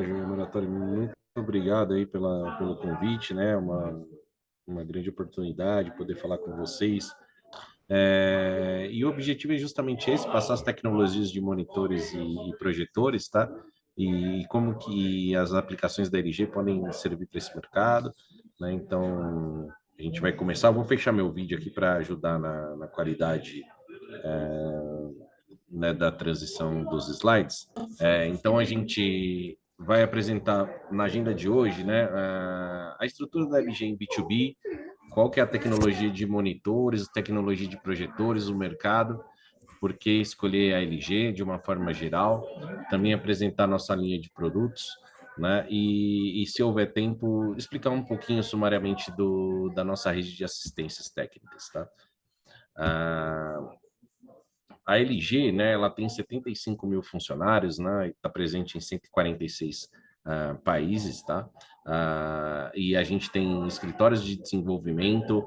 Júnior Moratório, muito obrigado aí pelo convite, né? Uma grande oportunidade poder falar com vocês. E o objetivo é justamente esse, passar as tecnologias de monitores e projetores, tá? E como que as aplicações da LG podem servir para esse mercado, né? Então, a gente vai começar. Eu vou fechar meu vídeo aqui para ajudar na qualidade, né, da transição dos slides. Então, a gente vai apresentar na agenda de hoje, né, a estrutura da LG em B2B, qual que é a tecnologia de monitores, tecnologia de projetores, o mercado, por que escolher a LG de uma forma geral, também apresentar nossa linha de produtos, né? E se houver tempo, explicar um pouquinho sumariamente da nossa rede de assistências técnicas, tá? A LG, né, ela tem 75 mil funcionários, né, está presente em 146 países, tá? E a gente tem escritórios de desenvolvimento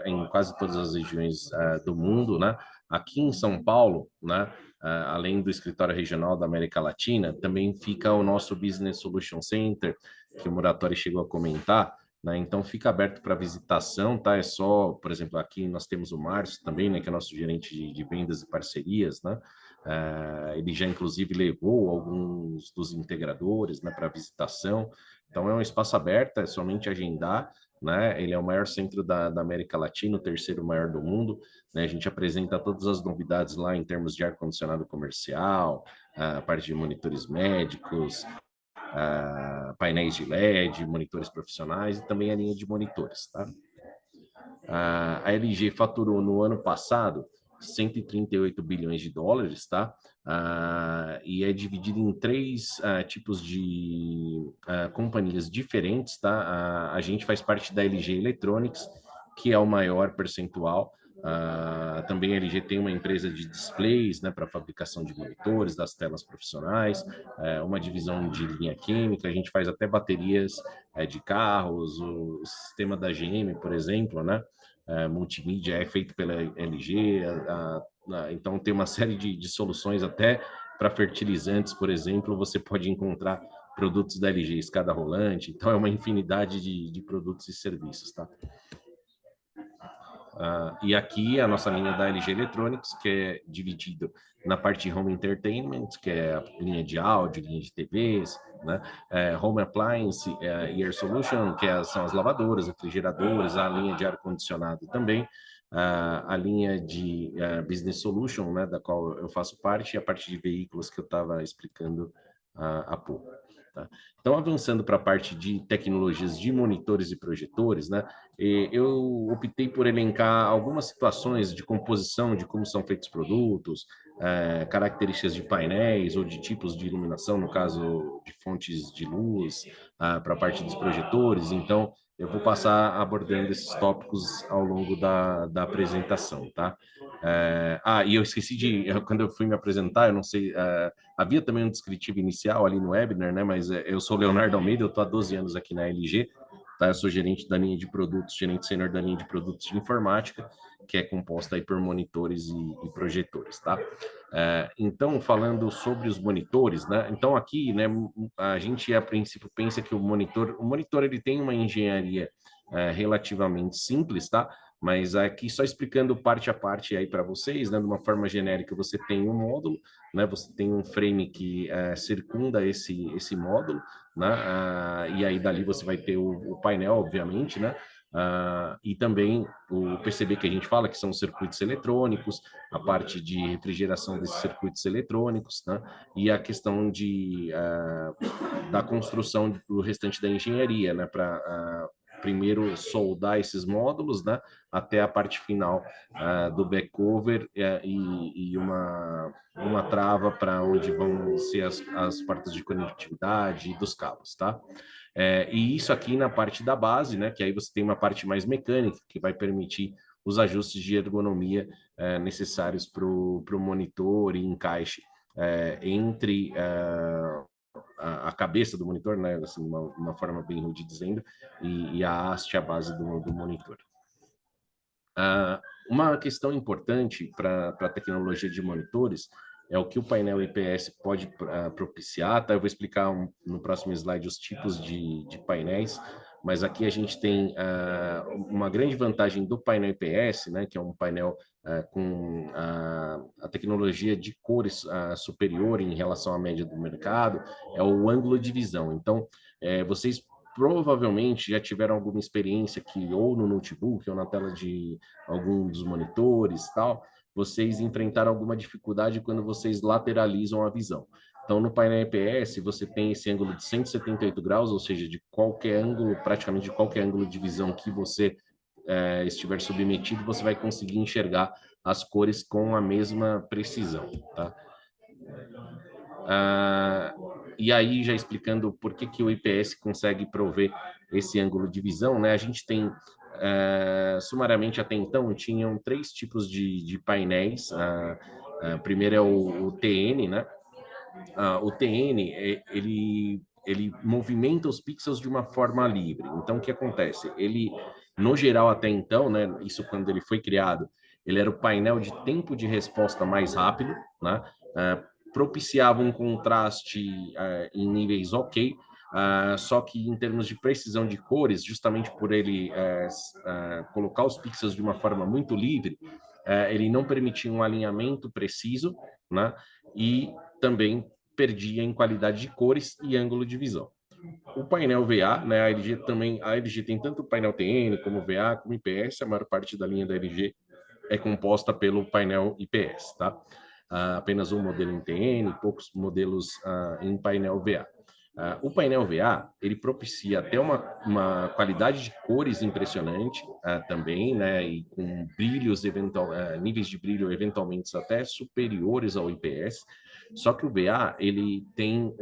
em quase todas as regiões do mundo, né? Aqui em São Paulo, né, além do escritório regional da América Latina, também fica o nosso Business Solution Center, que o Muratori chegou a comentar, né? Então fica aberto para visitação, tá? É só, por exemplo, aqui nós temos o Márcio também, né? Que é nosso gerente de vendas e parcerias, né? Ele já inclusive levou alguns dos integradores, né, para visitação. Então é um espaço aberto, é somente agendar, né? Ele é o maior centro da América Latina, o terceiro maior do mundo, né? A gente apresenta todas as novidades lá em termos de ar-condicionado comercial, a parte de monitores médicos, painéis de LED, monitores profissionais e também a linha de monitores, tá? A LG faturou no ano passado 138 bilhões de dólares, tá? E é dividido em três tipos de companhias diferentes, tá? A gente faz parte da LG Electronics, que é o maior percentual. Também a LG tem uma empresa de displays, né, para fabricação de monitores, das telas profissionais, uma divisão de linha química, a gente faz até baterias de carros, o sistema da GM, por exemplo, né? Multimídia é feito pela LG, então tem uma série de soluções até para fertilizantes, por exemplo, você pode encontrar produtos da LG, escada rolante, então é uma infinidade de produtos e serviços, tá? E aqui a nossa linha da LG Electronics, que é dividido na parte de Home Entertainment, que é a linha de áudio, linha de TVs, né? Home Appliance e Air Solution, que são as lavadoras, refrigeradores, a linha de ar-condicionado também, a linha de Business Solution, né, da qual eu faço parte, e a parte de veículos que eu estava explicando há pouco. Tá? Então, avançando para a parte de tecnologias de monitores e projetores, né? Eu optei por elencar algumas situações de composição, de como são feitos produtos, características de painéis ou de tipos de iluminação, no caso de fontes de luz, para a parte dos projetores. Então, eu vou passar abordando esses tópicos ao longo da apresentação, tá? E eu esqueci quando eu fui me apresentar, eu não sei, havia também um descritivo inicial ali no webinar, né? Mas eu sou Leonardo Almeida, eu estou há 12 anos aqui na LG, tá? Eu sou gerente da linha de produtos, gerente sênior da linha de produtos de informática, que é composta aí por monitores e projetores, tá? Então, falando sobre os monitores, né? Então, aqui, né, a gente a princípio pensa que o monitor ele tem uma engenharia relativamente simples, tá? Mas aqui só explicando parte a parte aí para vocês, né, de uma forma genérica, você tem um módulo, né, você tem um frame que circunda esse módulo, né, e aí dali você vai ter o painel, obviamente, né, e também o PCB que a gente fala, que são os circuitos eletrônicos, a parte de refrigeração desses circuitos eletrônicos, né, e a questão da construção do restante da engenharia, né, para primeiro soldar esses módulos, né, até a parte final do backover e uma trava para onde vão ser as portas de conectividade dos cabos, tá? E isso aqui na parte da base, né, que aí você tem uma parte mais mecânica, que vai permitir os ajustes de ergonomia necessários para o monitor e encaixe entre a cabeça do monitor, né, assim, uma forma bem rude dizendo, e a haste, a base do monitor. Uma questão importante para a tecnologia de monitores é o que o painel IPS pode propiciar, tá? Eu vou explicar no próximo slide os tipos de painéis, mas aqui a gente tem uma grande vantagem do painel IPS, né, que é um painel com a tecnologia de cores superior em relação à média do mercado, é o ângulo de visão. Então, vocês provavelmente já tiveram alguma experiência que ou no notebook ou na tela de algum dos monitores e tal, vocês enfrentaram alguma dificuldade quando vocês lateralizam a visão. Então, no painel IPS, você tem esse ângulo de 178 graus, ou seja, de qualquer ângulo, praticamente de qualquer ângulo de visão que você estiver submetido, você vai conseguir enxergar as cores com a mesma precisão, tá? E aí, já explicando por que o IPS consegue prover esse ângulo de visão, né? A gente tem, sumariamente até então, tinham 3 tipos de painéis. Primeiro é o TN, né? O TN, ele movimenta os pixels de uma forma livre. Então, o que acontece? Ele, no geral, até então, né? Isso quando ele foi criado, ele era o painel de tempo de resposta mais rápido, né? Propiciava um contraste em níveis ok, só que em termos de precisão de cores, justamente por ele colocar os pixels de uma forma muito livre, ele não permitia um alinhamento preciso, né? E também perdia em qualidade de cores e ângulo de visão. O painel VA, né, a LG tem tanto o painel TN como VA, como IPS, a maior parte da linha da LG é composta pelo painel IPS, tá? Apenas um modelo em TN, poucos modelos em painel VA. O painel VA, ele propicia até uma qualidade de cores impressionante também, né, e com brilhos, níveis de brilho eventualmente até superiores ao IPS, só que o VA, ele tem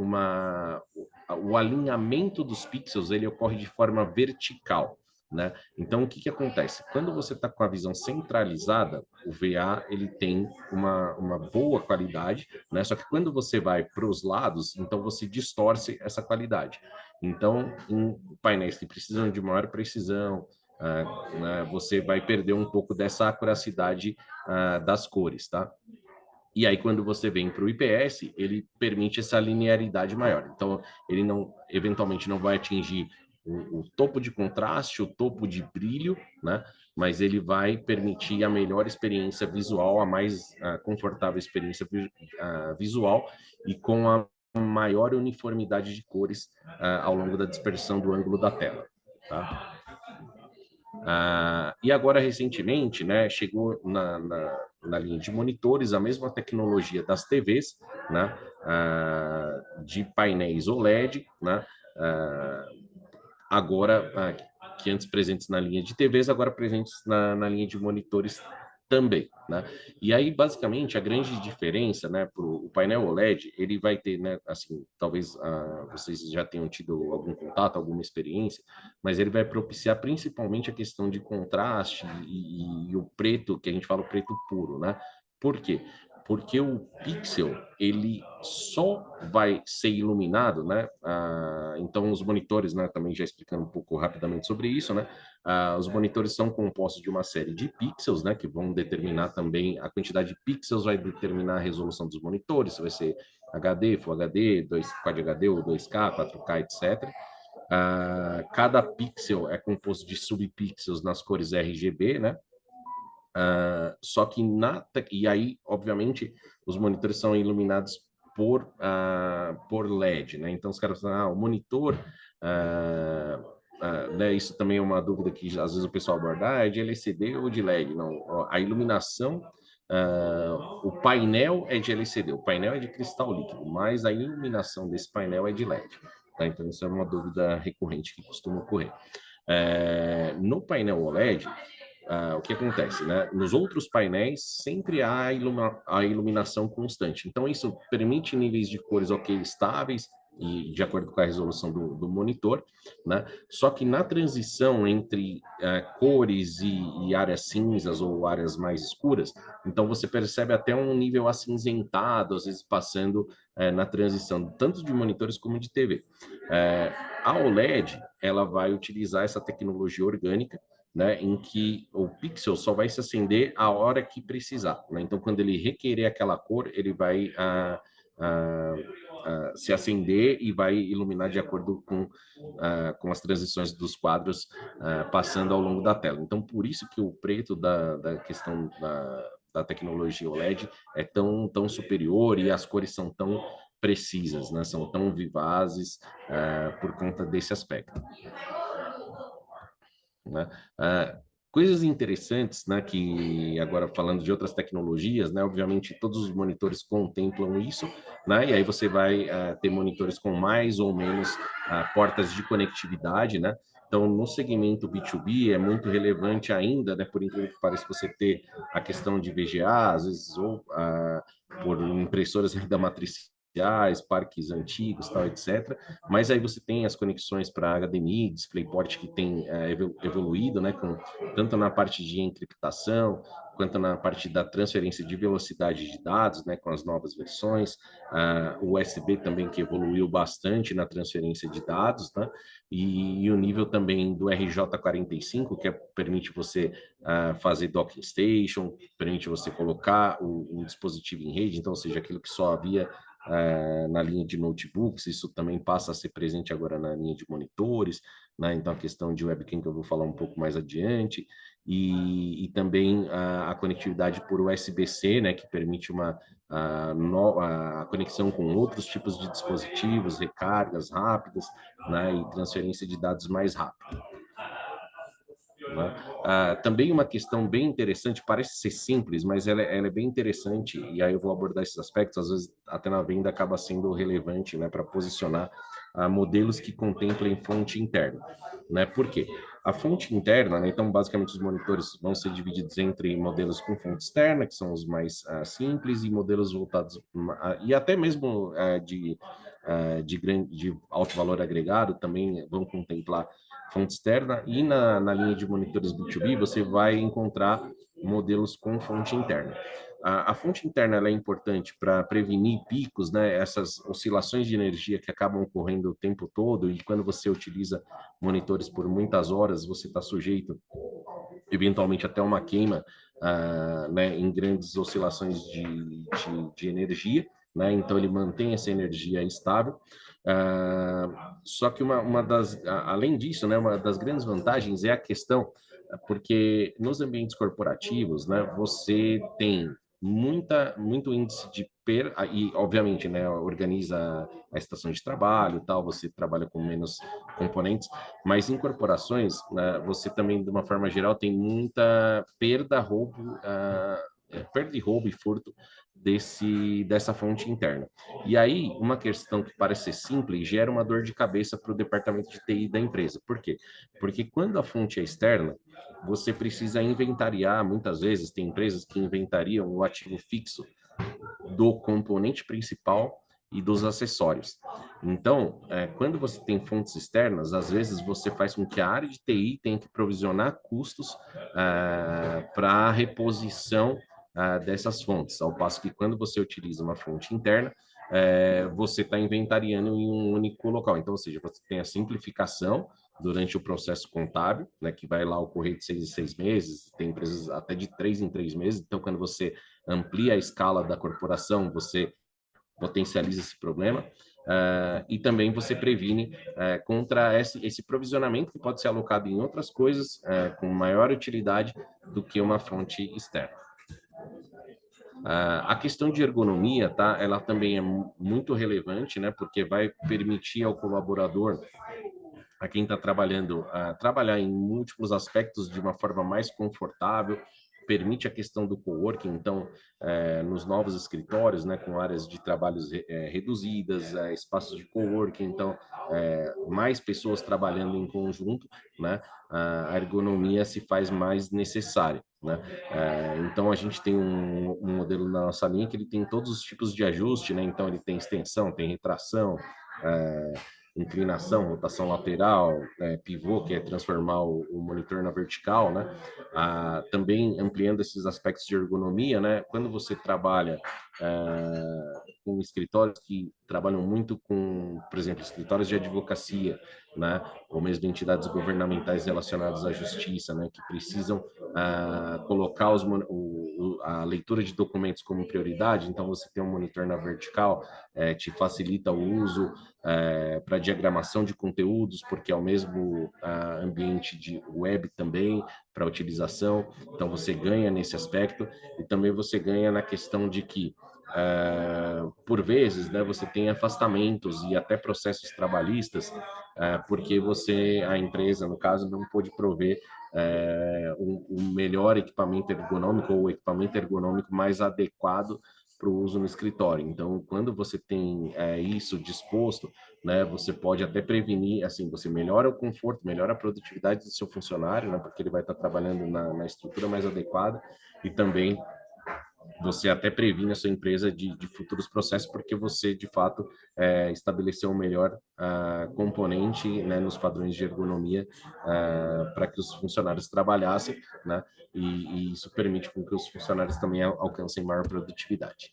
o alinhamento dos pixels, ele ocorre de forma vertical, né? Então, o que acontece? Quando você está com a visão centralizada, o VA ele tem uma boa qualidade, né? Só que quando você vai para os lados, então você distorce essa qualidade. Então, em painéis que precisam de maior precisão, você vai perder um pouco dessa acuracidade das cores, tá? E aí, quando você vem para o IPS, ele permite essa linearidade maior. Então, ele não, eventualmente não vai atingir o topo de contraste, o topo de brilho, né? Mas ele vai permitir a melhor experiência visual, a mais confortável experiência visual e com a maior uniformidade de cores ao longo da dispersão do ângulo da tela, tá? E agora, recentemente, né, chegou na linha de monitores a mesma tecnologia das TVs, né, de painéis OLED, né, agora, que antes presentes na linha de TVs, agora presentes na linha de monitores também, né? E aí, basicamente, a grande diferença, né, para o painel OLED, ele vai ter, né, assim, talvez vocês já tenham tido algum contato, alguma experiência, mas ele vai propiciar principalmente a questão de contraste e o preto, que a gente fala o preto puro, né? Por quê? Porque o pixel, ele só vai ser iluminado, né? Então, os monitores, né, também já explicando um pouco rapidamente sobre isso, né? Os monitores são compostos de uma série de pixels, né, que vão determinar também a quantidade de pixels, vai determinar a resolução dos monitores, se vai ser HD, Full HD, Quad HD ou 2K, 4K, etc. Cada pixel é composto de subpixels nas cores RGB, né? Só que e aí, obviamente, os monitores são iluminados por LED, né? Então os caras falam, o monitor, né? Isso também é uma dúvida que às vezes o pessoal aborda, é de LCD ou de LED? Não, a iluminação, o painel é de LCD, o painel é de cristal líquido, mas a iluminação desse painel é de LED. Tá? Então isso é uma dúvida recorrente que costuma ocorrer. No painel OLED, o que acontece, né? Nos outros painéis sempre há a iluminação constante. Então isso permite níveis de cores ok estáveis e de acordo com a resolução do monitor, né? Só que na transição entre cores e áreas cinzas ou áreas mais escuras, então você percebe até um nível acinzentado, às vezes passando na transição tanto de monitores como de TV. A OLED ela vai utilizar essa tecnologia orgânica, né, em que o pixel só vai se acender a hora que precisar, né? Então, quando ele requerer aquela cor, ele vai ah, se acender e vai iluminar de acordo com as transições dos quadros passando ao longo da tela. Então, por isso que o preto da questão da tecnologia OLED é tão superior e as cores são tão precisas, né? São tão vivazes por conta desse aspecto, né? Coisas interessantes, né, que agora falando de outras tecnologias, né, obviamente todos os monitores contemplam isso, né, e aí você vai ter monitores com mais ou menos portas de conectividade, né, então no segmento B2B é muito relevante ainda, né, por incrível que pareça, você ter a questão de VGA, às vezes, ou por impressoras ainda matriciais, parques antigos, tal, etc. Mas aí você tem as conexões para HDMI, DisplayPort que tem evoluído, né, tanto na parte de encriptação, quanto na parte da transferência de velocidade de dados, né, com as novas versões, o USB também que evoluiu bastante na transferência de dados, né, e o nível também do RJ45, que permite você fazer docking station, permite você colocar o dispositivo em rede, então, ou seja, aquilo que só havia na linha de notebooks, isso também passa a ser presente agora na linha de monitores, né? Então, a questão de webcam que eu vou falar um pouco mais adiante, e também a conectividade por USB-C, né, que permite a conexão com outros tipos de dispositivos, recargas rápidas, né, e transferência de dados mais rápida. Né? Também uma questão bem interessante, parece ser simples, mas ela é bem interessante, e aí eu vou abordar esses aspectos, às vezes até na venda acaba sendo relevante, né, para posicionar modelos que contemplem fonte interna. Né? Por quê? A fonte interna, né, então basicamente os monitores vão ser divididos entre modelos com fonte externa, que são os mais simples, e modelos voltados, e até mesmo de alto valor agregado, também vão contemplar fonte externa, e na linha de monitores B2B você vai encontrar modelos com fonte interna. A fonte interna ela é importante para prevenir picos, né, essas oscilações de energia que acabam ocorrendo o tempo todo, e quando você utiliza monitores por muitas horas, você está sujeito, eventualmente, até uma queima né, em grandes oscilações de energia, né, então ele mantém essa energia estável. Só que além disso, né, uma das grandes vantagens é a questão, porque nos ambientes corporativos, né, você tem muito índice de e obviamente, né, organiza a estação de trabalho e tal, você trabalha com menos componentes, mas em corporações, né, você também, de uma forma geral, tem muita perda e roubo e furto dessa fonte interna. E aí, uma questão que parece ser simples gera uma dor de cabeça para o departamento de TI da empresa. Por quê? Porque quando a fonte é externa, você precisa inventariar, muitas vezes tem empresas que inventariam o ativo fixo do componente principal e dos acessórios. Então, quando você tem fontes externas, às vezes você faz com que a área de TI tenha que provisionar custos para a reposição dessas fontes, ao passo que quando você utiliza uma fonte interna, você está inventariando em um único local. Então, ou seja, você tem a simplificação durante o processo contábil, né, que vai lá ocorrer de 6 em 6 meses, tem empresas até de 3 em 3 meses. Então, quando você amplia a escala da corporação, você potencializa esse problema, e também você previne contra esse provisionamento que pode ser alocado em outras coisas com maior utilidade do que uma fonte externa. A questão de ergonomia, tá? Ela também é muito relevante, né? Porque vai permitir ao colaborador, a quem está trabalhando, trabalhar em múltiplos aspectos de uma forma mais confortável, permite a questão do coworking, então, nos novos escritórios, né, com áreas de trabalhos reduzidas, espaços de coworking, então, mais pessoas trabalhando em conjunto, né, a ergonomia se faz mais necessária, né? Então, a gente tem um modelo na nossa linha que ele tem todos os tipos de ajuste, né? Então, ele tem extensão, tem retração, inclinação, rotação lateral, pivô, que é transformar o monitor na vertical, né? Também ampliando esses aspectos de ergonomia, né? Quando você trabalha com escritórios que trabalham muito com, por exemplo, escritórios de advocacia, né, ou mesmo entidades governamentais relacionadas à justiça, né, que precisam colocar a leitura de documentos como prioridade. Então, você tem um monitor na vertical, te facilita o uso para diagramação de conteúdos, porque é o mesmo ambiente de web também para utilização. Então, você ganha nesse aspecto e também você ganha na questão de que por vezes, né, você tem afastamentos e até processos trabalhistas, porque a empresa, no caso, não pôde prover um melhor equipamento ergonômico ou o equipamento ergonômico mais adequado para o uso no escritório. Então, quando você tem isso disposto, né, você pode até prevenir, assim, você melhora o conforto, melhora a produtividade do seu funcionário, né, porque ele vai estar trabalhando na estrutura mais adequada e também você até previne a sua empresa de futuros processos, porque você, de fato, estabeleceu um melhor componente, né, nos padrões de ergonomia para que os funcionários trabalhassem, né, e isso permite com que os funcionários também alcancem maior produtividade.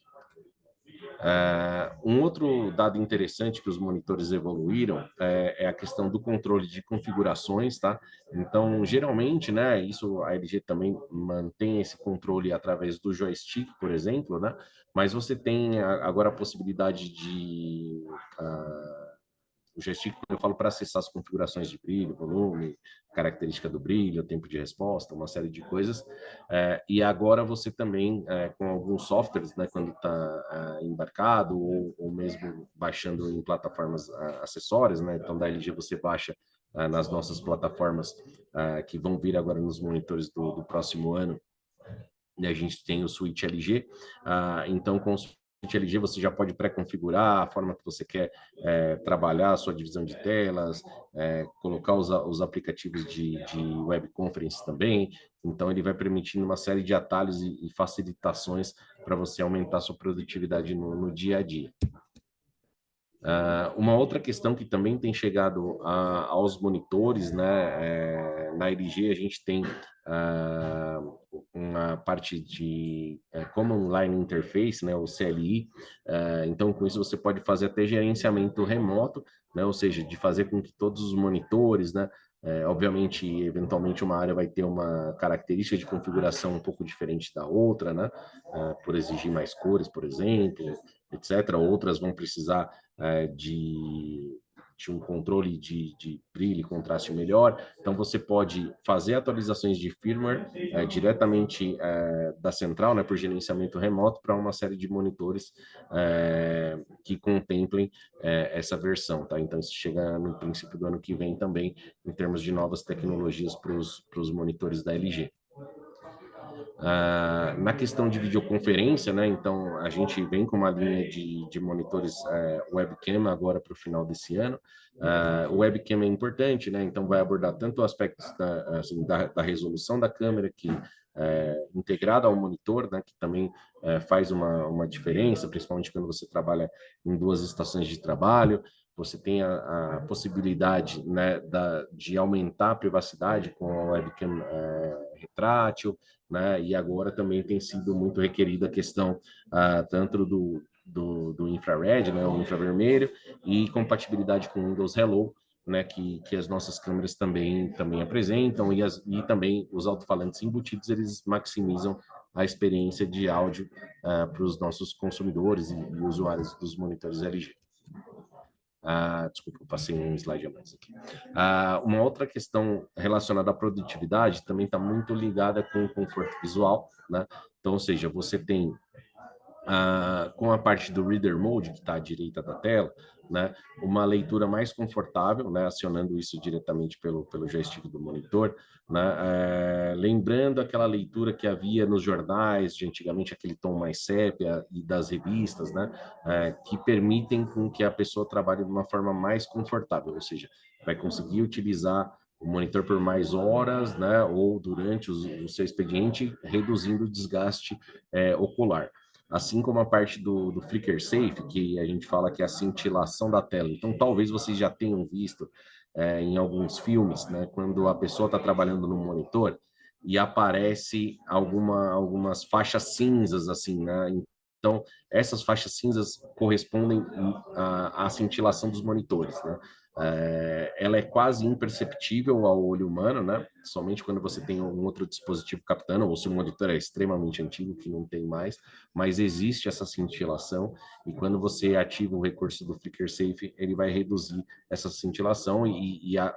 Um outro dado interessante que os monitores evoluíram é a questão do controle de configurações, tá? Então, geralmente, né, isso a LG também mantém esse controle através do joystick, por exemplo, né? Mas você tem agora a possibilidade de o joystick, eu falo para acessar as configurações de brilho, volume, característica do brilho, tempo de resposta, uma série de coisas. E agora você também, com alguns softwares, né, quando está embarcado ou mesmo baixando em plataformas acessórias, né, então da LG você baixa nas nossas plataformas que vão vir agora nos monitores do próximo ano, e a gente tem o Switch LG, então com o Switch LG você já pode pré-configurar a forma que você quer trabalhar a sua divisão de telas, colocar os aplicativos de web conference também, então ele vai permitindo uma série de atalhos e facilitações para você aumentar a sua produtividade no dia a dia. Uma outra questão que também tem chegado aos monitores, né, na LG a gente tem uma parte de Common Line Interface, né, o CLI, então com isso você pode fazer até gerenciamento remoto, né, ou seja, de fazer com que todos os monitores, né, obviamente, eventualmente uma área vai ter uma característica de configuração um pouco diferente da outra, né, por exigir mais cores, por exemplo, etc. Outras vão precisar de um controle de brilho e contraste melhor. Então, você pode fazer atualizações de firmware diretamente da central, né, por gerenciamento remoto, para uma série de monitores que contemplem essa versão. Tá? Então, isso chega no princípio do ano que vem também, em termos de novas tecnologias para os monitores da LG. Na questão de videoconferência, né, então a gente vem com uma linha de monitores webcam agora para o final desse ano. O webcam é importante, né, então vai abordar tanto aspectos da resolução da câmera, que integrada ao monitor, né, que também faz uma diferença, principalmente quando você trabalha em duas estações de trabalho. Você tem a possibilidade, né, de aumentar a privacidade com a webcam retrátil, né? E agora também tem sido muito requerida a questão tanto do infrared, né, o infravermelho, e compatibilidade com Windows Hello, né, que as nossas câmeras também apresentam, e também os alto-falantes embutidos, eles maximizam a experiência de áudio para os nossos consumidores e usuários dos monitores LG. Desculpa, eu passei um slide a mais aqui. Uma outra questão relacionada à produtividade também está muito ligada com o conforto visual, né? Então, ou seja, você tem com a parte do Reader Mode, que está à direita da tela, né, uma leitura mais confortável, né, acionando isso diretamente pelo joystick do monitor, né, lembrando aquela leitura que havia nos jornais de antigamente, aquele tom mais sépia, e das revistas, né, que permitem com que a pessoa trabalhe de uma forma mais confortável, ou seja, vai conseguir utilizar o monitor por mais horas, né, ou durante o seu expediente, reduzindo o desgaste ocular. Assim como a parte do Flicker Safe, que a gente fala que é a cintilação da tela. Então, talvez vocês já tenham visto em alguns filmes, né, quando a pessoa está trabalhando no monitor e aparece algumas faixas cinzas, assim, né? Então, essas faixas cinzas correspondem à cintilação dos monitores, né? Ela é quase imperceptível ao olho humano, né? Somente quando você tem um outro dispositivo captando, ou se o monitor é extremamente antigo, que não tem mais, mas existe essa cintilação, e quando você ativa o recurso do Flicker Safe, ele vai reduzir essa cintilação,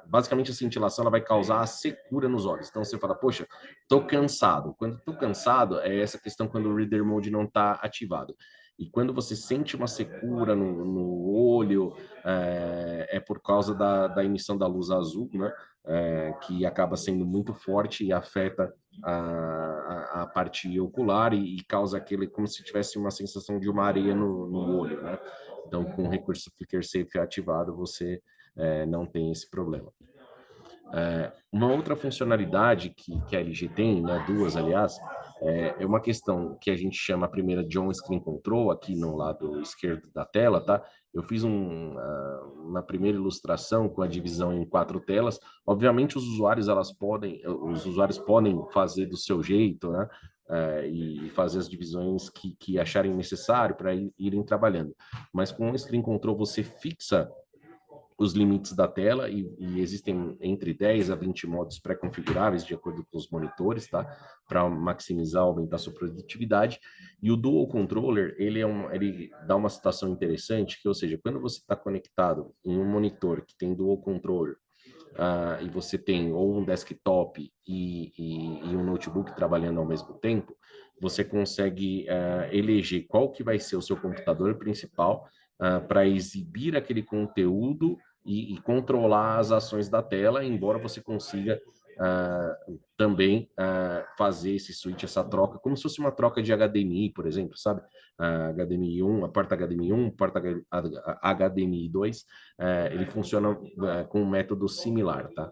basicamente a cintilação ela vai causar a secura nos olhos. Então você fala, poxa, tô cansado. Quando tô cansado, é essa questão quando o Reader Mode não está ativado. E quando você sente uma secura no olho, é por causa da emissão da luz azul, né? Que acaba sendo muito forte e afeta a parte ocular e causa aquele, como se tivesse uma sensação de uma areia no olho, né? Então, com o recurso Flicker Safe ativado, você não tem esse problema. Uma outra funcionalidade que a LG tem, né, duas, aliás, é uma questão que a gente chama a primeira de on-screen control, aqui no lado esquerdo da tela, tá? Eu fiz uma primeira ilustração com a divisão em 4 telas. Obviamente, os usuários podem fazer do seu jeito, né? E fazer as divisões que acharem necessário para irem trabalhando. Mas com o Screen Control, você fixa os limites da tela e existem entre 10 a 20 modos pré-configuráveis de acordo com os monitores, tá? Para maximizar, aumentar sua produtividade. E o Dual Controller, ele dá uma situação interessante, que, ou seja, quando você está conectado em um monitor que tem Dual Controller, e você tem ou um desktop e um notebook trabalhando ao mesmo tempo, você consegue eleger qual que vai ser o seu computador principal para exibir aquele conteúdo e controlar as ações da tela, embora você consiga também fazer esse switch, essa troca, como se fosse uma troca de HDMI, por exemplo, sabe? HDMI 1, a porta HDMI 1, porta HDMI 2, ele funciona com um método similar, tá?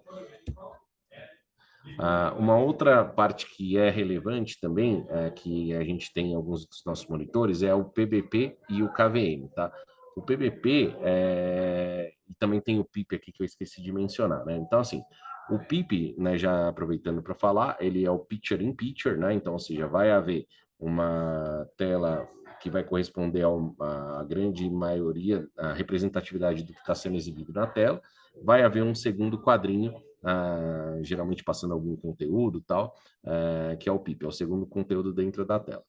Uma outra parte que é relevante também, que a gente tem em alguns dos nossos monitores, é o PBP e o KVM, tá? O PBP e também tem o PIP aqui que eu esqueci de mencionar, né? Então, assim, o PIP, né, já aproveitando para falar, ele é o Picture in Picture, né? Então, ou seja, vai haver uma tela que vai corresponder à grande maioria, a representatividade do que está sendo exibido na tela, vai haver um segundo quadrinho geralmente passando algum conteúdo tal, que é o PIP, é o segundo conteúdo dentro da tela.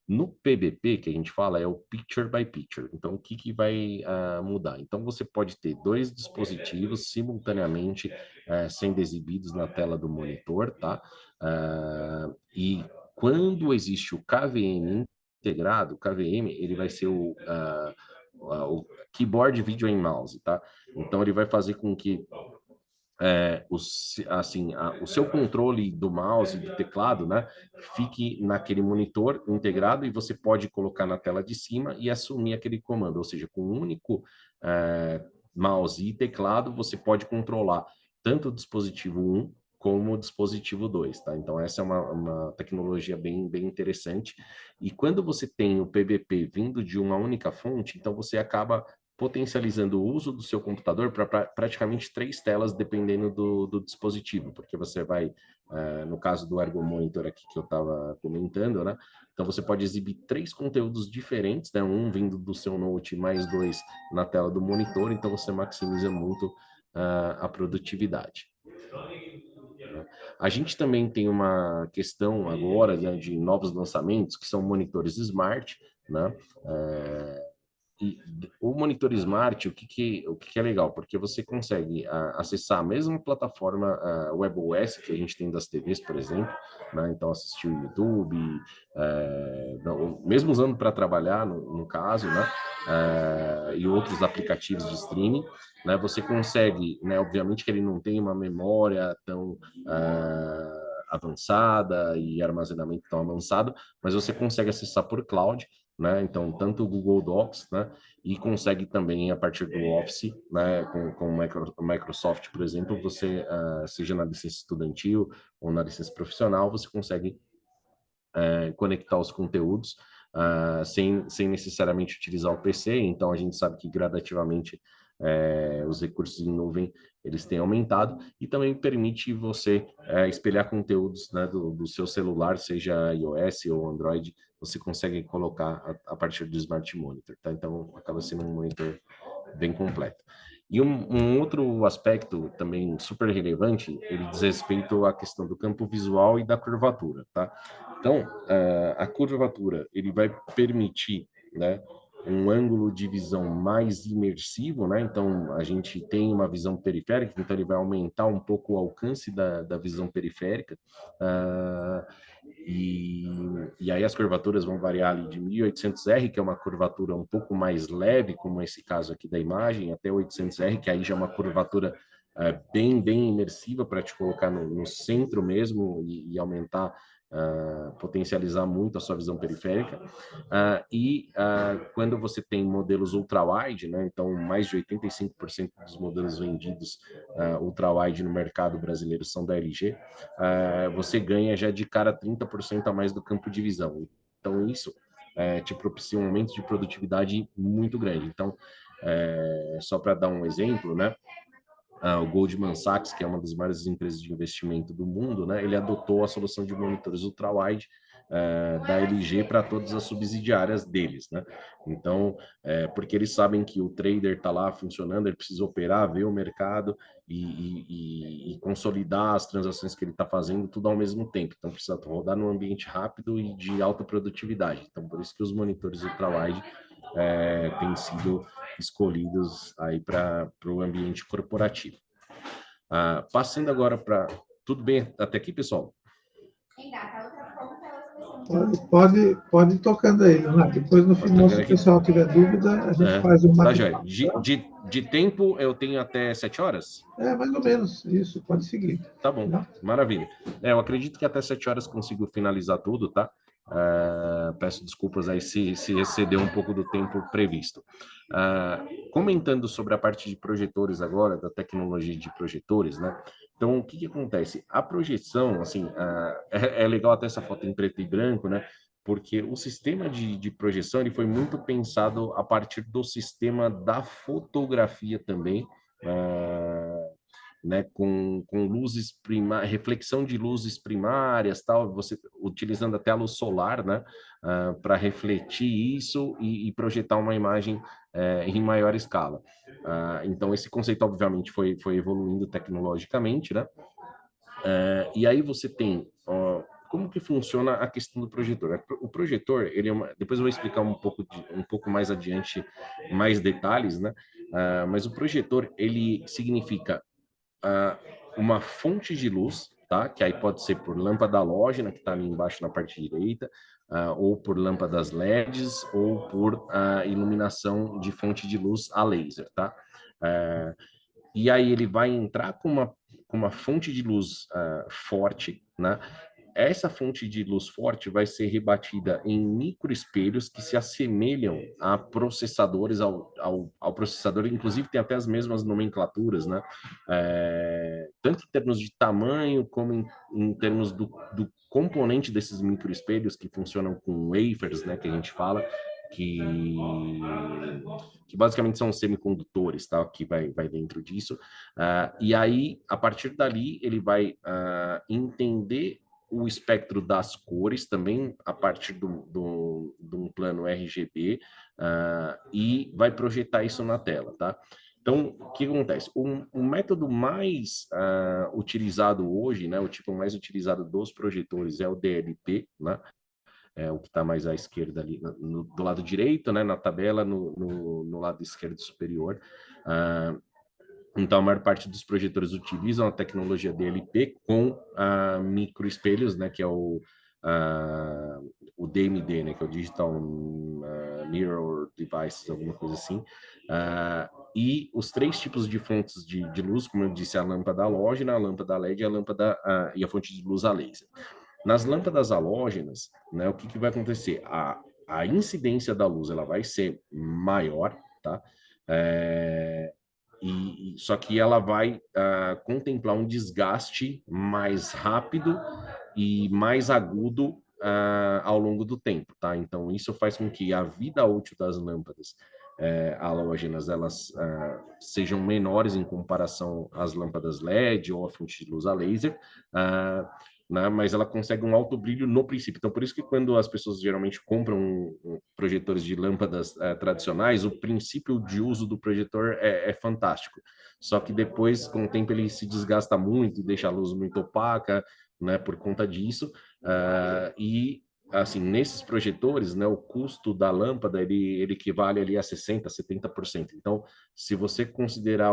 No PBP, que a gente fala, é o Picture by Picture. Então, o que vai mudar? Então, você pode ter 2 dispositivos simultaneamente sendo exibidos na tela do monitor, tá? E quando existe o KVM integrado, o KVM, ele vai ser o Keyboard, Video and Mouse, tá? Então, ele vai fazer com que o seu controle do mouse e do teclado, né, fique naquele monitor integrado e você pode colocar na tela de cima e assumir aquele comando, ou seja, com um único mouse e teclado você pode controlar tanto o dispositivo 1 como o dispositivo 2, tá? Então essa é uma tecnologia bem interessante. E quando você tem o PBP vindo de uma única fonte, então você acaba potencializando o uso do seu computador para praticamente 3 telas, dependendo do dispositivo, porque você vai, no caso do Ergo Monitor aqui que eu estava comentando, né? Então você pode exibir 3 conteúdos diferentes, né? Um vindo do seu Note, mais 2 na tela do monitor, então você maximiza muito a produtividade. A gente também tem uma questão agora, né, de novos lançamentos, que são monitores smart, né? E o monitor Smart, o que é legal? Porque você consegue acessar a mesma plataforma WebOS que a gente tem das TVs, por exemplo, né? Então assistir o YouTube, mesmo usando para trabalhar, no caso, né? E outros aplicativos de streaming, né? Você consegue, né? Obviamente que ele não tem uma memória tão avançada e armazenamento tão avançado, mas você consegue acessar por cloud, né? Então, tanto o Google Docs, né? E consegue também, a partir do Office, né? Com o Microsoft, por exemplo, você, seja na licença estudantil ou na licença profissional, você consegue conectar os conteúdos sem necessariamente utilizar o PC. Então, a gente sabe que gradativamente os recursos em nuvem eles têm aumentado e também permite você espelhar conteúdos, né, do seu celular, seja iOS ou Android, você consegue colocar a partir do Smart Monitor, tá? Então acaba sendo um monitor bem completo. E um outro aspecto também super relevante, ele diz respeito à questão do campo visual e da curvatura, tá? Então, a curvatura, ele vai permitir, né, um ângulo de visão mais imersivo, né? Então, a gente tem uma visão periférica, então ele vai aumentar um pouco o alcance da visão periférica, e, e aí as curvaturas vão variar ali de 1800R, que é uma curvatura um pouco mais leve, como esse caso aqui da imagem, até 800R, que aí já é uma curvatura bem imersiva para te colocar no centro mesmo e aumentar, potencializar muito a sua visão periférica. Quando você tem modelos ultra-wide, né, então mais de 85% dos modelos vendidos ultra-wide no mercado brasileiro são da LG, você ganha já de cara 30% a mais do campo de visão. Então, isso te propicia um aumento de produtividade muito grande. Então, só para dar um exemplo, né? O Goldman Sachs, que é uma das maiores empresas de investimento do mundo, né? Ele adotou a solução de monitores ultra-wide da LG para todas as subsidiárias deles, né? Então, porque eles sabem que o trader está lá funcionando, ele precisa operar, ver o mercado e consolidar as transações que ele está fazendo tudo ao mesmo tempo. Então, precisa rodar num ambiente rápido e de alta produtividade. Então, por isso que os monitores ultra-wide têm sido escolhidos aí para o ambiente corporativo. Passando agora para... Tudo bem até aqui, pessoal? Pode ir tocando aí, Leonardo. Depois, no final, se o pessoal tiver dúvida, a gente faz um tá, joia. bate-papo. De tempo, eu tenho até 7 horas? Mais ou menos, isso, pode seguir. Tá bom, Tá? maravilha. Eu acredito que até 7 horas consigo finalizar tudo, tá? Peço desculpas aí se excedeu um pouco do tempo previsto. Comentando sobre a parte de projetores agora, da tecnologia de projetores, né? Então, o que acontece? A projeção, assim, é legal até essa foto em preto e branco, né? Porque o sistema de projeção ele foi muito pensado a partir do sistema da fotografia também, né, com luzes primárias, reflexão de luzes primárias, tal, você utilizando até a luz solar, né, para refletir isso e projetar uma imagem em maior escala. Então, esse conceito, obviamente, foi evoluindo tecnologicamente, né? E aí você tem... como que funciona a questão do projetor? O projetor, ele depois eu vou explicar um pouco mais adiante, mais detalhes, né? Mas o projetor, ele significa uma fonte de luz, tá? Que aí pode ser por lâmpada halógena, que está ali embaixo na parte direita, ou por lâmpadas LEDs, ou por iluminação de fonte de luz a laser, tá? E aí ele vai entrar com uma fonte de luz forte, né? Essa fonte de luz forte vai ser rebatida em microespelhos que se assemelham a processadores, ao processador, inclusive tem até as mesmas nomenclaturas, né? Tanto em termos de tamanho, como em termos do componente desses microespelhos que funcionam com wafers, né? Que a gente fala, que basicamente são semicondutores, tá? Que vai dentro disso. E aí, a partir dali, ele vai entender o espectro das cores também a partir de um plano RGB e vai projetar isso na tela, tá? Então, o que acontece? O método mais utilizado hoje, né, o tipo mais utilizado dos projetores é o DLP, né? O que está mais à esquerda ali, do lado direito, né, na tabela, no lado esquerdo superior. Então, a maior parte dos projetores utilizam a tecnologia DLP com microespelhos, né, que é o DMD, né, que é o Digital Mirror Devices, alguma coisa assim. E os 3 tipos de fontes de luz, como eu disse, a lâmpada halógena, a lâmpada LED e a fonte de luz a laser. Nas lâmpadas halógenas, né, o que vai acontecer? A incidência da luz ela vai ser maior, tá? Só que ela vai contemplar um desgaste mais rápido e mais agudo ao longo do tempo, tá? Então, isso faz com que a vida útil das lâmpadas halógenas, elas sejam menores em comparação às lâmpadas LED ou a fonte de luz a laser, né, mas ela consegue um alto brilho no princípio. Então, por isso que quando as pessoas geralmente compram projetores de lâmpadas tradicionais, o princípio de uso do projetor é fantástico. Só que depois, com o tempo, ele se desgasta muito e deixa a luz muito opaca, né, por conta disso. E assim, nesses projetores, né, o custo da lâmpada ele equivale ali a 60%, 70%. Então, se você considerar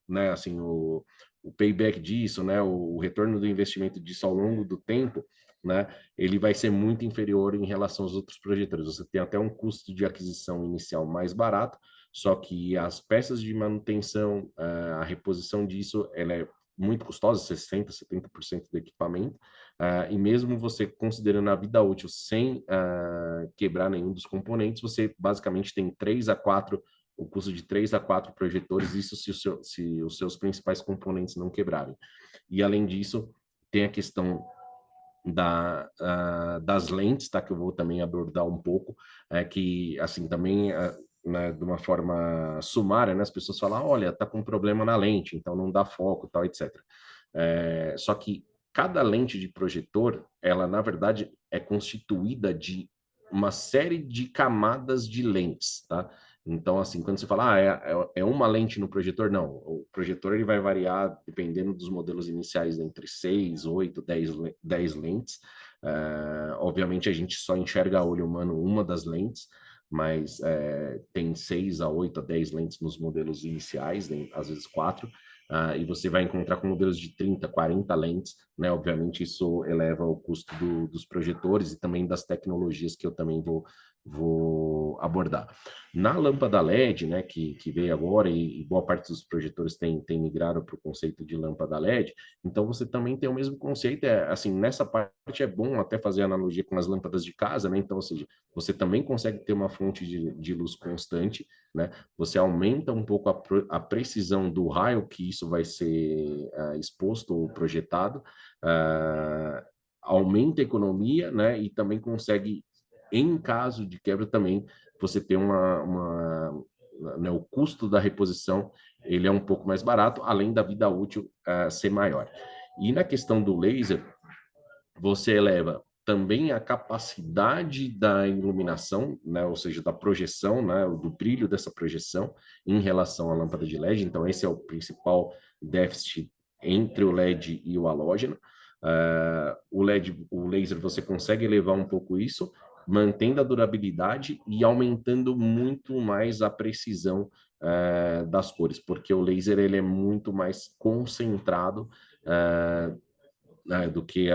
né, assim, o payback disso, né, o retorno do investimento disso ao longo do tempo, né, ele vai ser muito inferior em relação aos outros projetores. Você tem até um custo de aquisição inicial mais barato, só que as peças de manutenção, a reposição disso, ela é muito custosa, 60%, 70% do equipamento, e mesmo você considerando a vida útil sem quebrar nenhum dos componentes, você basicamente tem 3 a 4, o custo de 3 a 4 projetores, isso se os seus principais componentes não quebrarem. E além disso, tem a questão das lentes, tá, que eu vou também abordar um pouco, que assim também né, de uma forma sumária, né, as pessoas falam, olha, tá com problema na lente, então não dá foco, tal, etc. Só que cada lente de projetor, ela na verdade é constituída de uma série de camadas de lentes, tá? Então, assim, quando você fala, é uma lente no projetor, não. O projetor ele vai variar, dependendo dos modelos iniciais, entre 6, 8, 10 lentes. Obviamente, a gente só enxerga a olho humano uma das lentes, mas tem 6 a 8 a 10 lentes nos modelos iniciais, né? Às vezes 4. E você vai encontrar com modelos de 30, 40 lentes, né? Obviamente, isso eleva o custo dos projetores e também das tecnologias que eu também vou abordar. Na lâmpada LED, né, que veio agora, e boa parte dos projetores tem migrado para o conceito de lâmpada LED, então você também tem o mesmo conceito, assim, nessa parte é bom até fazer analogia com as lâmpadas de casa, né, então, ou seja, você também consegue ter uma fonte de luz constante, né, você aumenta um pouco a precisão do raio que isso vai ser exposto ou projetado, aumenta a economia, né, e também consegue, em caso de quebra também, você tem né, o custo da reposição ele é um pouco mais barato, além da vida útil ser maior. E na questão do laser, você eleva também a capacidade da iluminação, né, ou seja, da projeção, né, do brilho dessa projeção em relação à lâmpada de LED. Então, esse é o principal déficit entre o LED e o halógeno. O laser, você consegue elevar um pouco isso, mantendo a durabilidade e aumentando muito mais a precisão das cores, porque o laser ele é muito mais concentrado do que